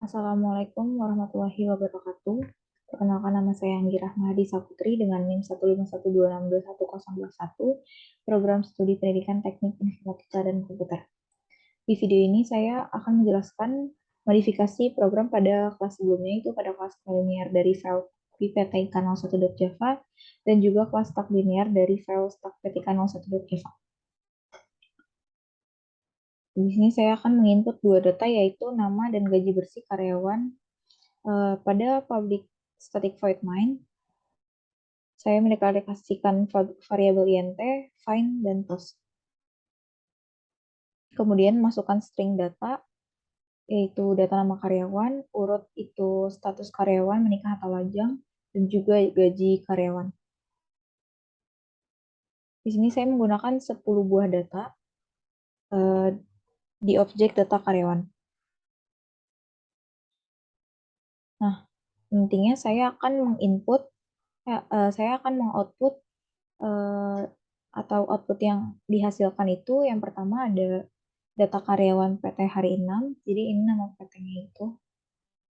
Assalamualaikum warahmatullahi wabarakatuh. Perkenalkan, nama saya Anggi Rahmadi Saputri dengan NIM 1512621, Program Studi Pendidikan Teknik Informatika dan Komputer. Di video ini saya akan menjelaskan modifikasi program pada kelas sebelumnya, itu pada kelas linear dari file ppt-1.java dan juga kelas stack linear dari file stack pt-1.java. Di sini saya akan menginput dua data, yaitu nama dan gaji bersih karyawan. Pada public static void main, saya mendeklarasikan variabel int, find, dan toast. Kemudian masukkan string data, yaitu data nama karyawan, urut itu status karyawan menikah atau lajang, dan juga gaji karyawan. Di sini saya menggunakan 10 buah data di objek data karyawan. Nah, intinya saya akan menginput, saya akan mengoutput atau output yang dihasilkan itu, yang pertama ada data karyawan PT hari 6. Jadi ini nama PT-nya itu.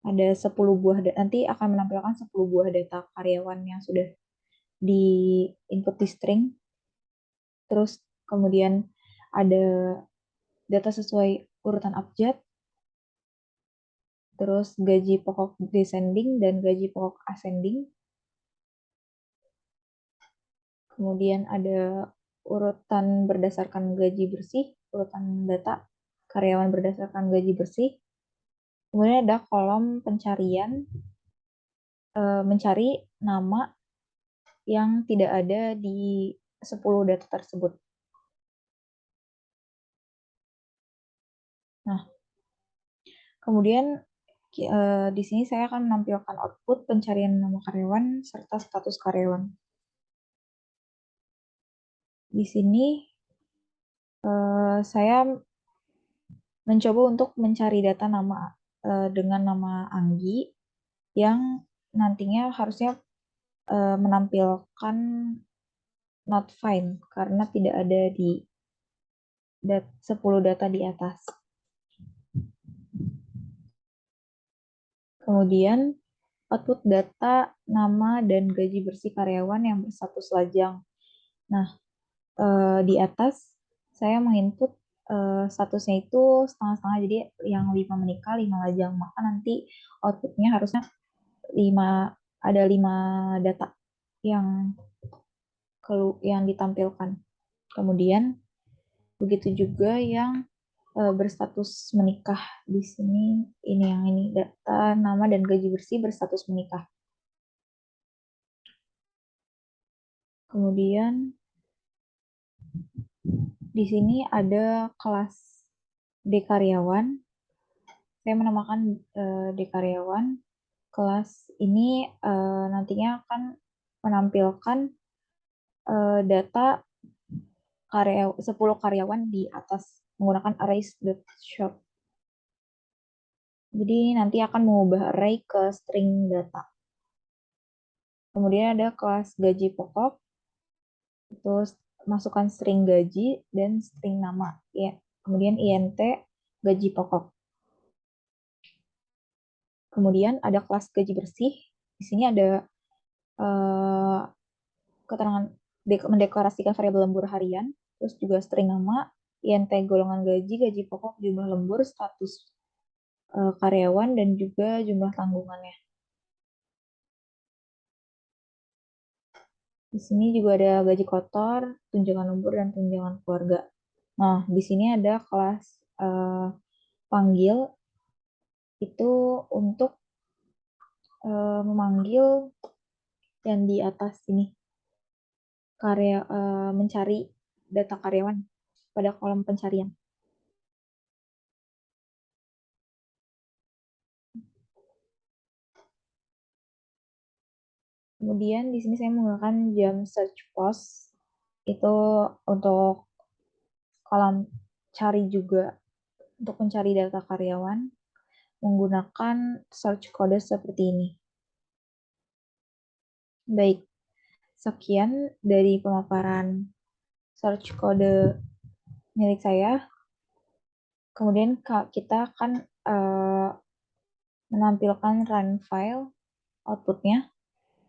Ada 10 buah, nanti akan menampilkan 10 buah data karyawan yang sudah di input di string. Terus kemudian ada data sesuai urutan abjad. Terus gaji pokok descending dan gaji pokok ascending. Kemudian ada urutan berdasarkan gaji bersih, urutan data karyawan berdasarkan gaji bersih. Kemudian ada kolom pencarian, mencari nama yang tidak ada di 10 data tersebut. Nah, kemudian di sini saya akan menampilkan output pencarian nama karyawan serta status karyawan. Di sini saya mencoba untuk mencari data nama dengan nama Anggi yang nantinya harusnya menampilkan not find karena tidak ada di 10 data di atas. Kemudian output data nama dan gaji bersih karyawan yang berstatus lajang. Nah, di atas saya menginput statusnya itu setengah-setengah, jadi yang 5 menikah, 5 lajang. Maka nanti outputnya harusnya 5 data yang ditampilkan. Kemudian begitu juga yang berstatus menikah. Di sini ini data nama dan gaji bersih berstatus menikah. Kemudian di sini ada kelas D karyawan. Saya menamakan D karyawan. Kelas ini nantinya akan menampilkan data 10 karyawan di atas menggunakan arrays.short. Jadi nanti akan mengubah array ke string data. Kemudian ada kelas gaji pokok, itu masukkan string gaji dan string nama, ya. Kemudian int gaji pokok. Kemudian ada kelas gaji bersih. Di sini ada keterangan mendeklarasikan variabel lembur harian, terus juga string nama, int golongan gaji, gaji pokok, jumlah lembur, status karyawan, dan juga jumlah tanggungannya. Di sini juga ada gaji kotor, tunjangan lembur, dan tunjangan keluarga. Nah, di sini ada kelas panggil, itu untuk memanggil yang di atas ini, mencari data karyawan pada kolom pencarian. Kemudian di sini saya menggunakan jam search post, itu untuk kolom cari juga, untuk mencari data karyawan menggunakan search kode seperti ini. Baik, sekian dari pemaparan search kode milik saya. Kemudian kita akan menampilkan run file outputnya,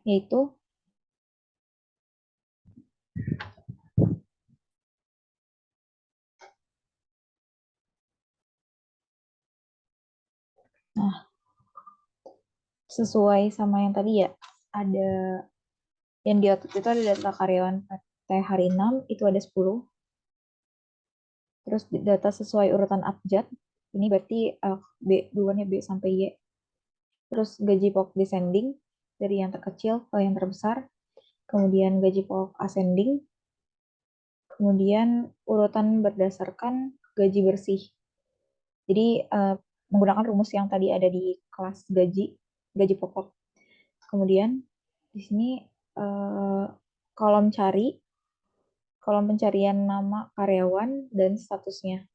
yaitu nah, sesuai sama yang tadi ya, ada yang di output itu ada data karyawan PT hari 6 itu ada 10. Terus data sesuai urutan abjad, ini berarti B duluannya B sampai Y. Terus gaji pokok descending dari yang terkecil ke yang terbesar. Kemudian gaji pokok ascending. Kemudian urutan berdasarkan gaji bersih. Jadi menggunakan rumus yang tadi ada di kelas gaji pokok. Kemudian di sini eh, kolom kolom pencarian nama karyawan dan statusnya.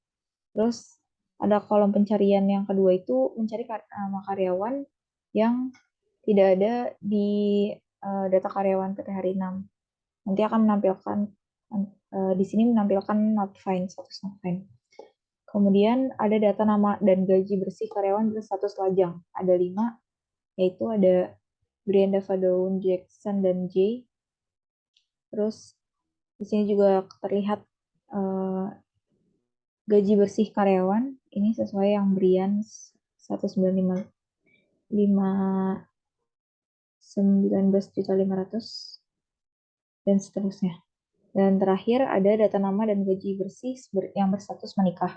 Terus ada kolom pencarian yang kedua itu mencari nama karyawan yang tidak ada di data karyawan PT Hari 6. Nanti akan menampilkan di sini menampilkan not find, status not find. Kemudian ada data nama dan gaji bersih karyawan berstatus lajang. Ada 5, yaitu ada Brianda Fadaun, Jackson, dan J. Terus di sini juga terlihat gaji bersih karyawan ini sesuai yang Brian 195.519.500 dan seterusnya. Dan terakhir ada data nama dan gaji bersih yang berstatus menikah.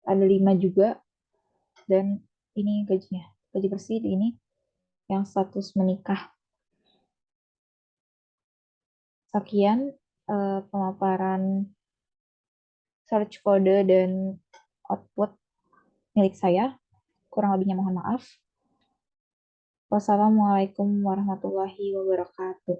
Ada 5 juga dan ini gajinya. Gaji bersih ini yang status menikah. Sekian pemaparan search kode dan output milik saya. Kurang lebihnya mohon maaf. Wassalamualaikum warahmatullahi wabarakatuh.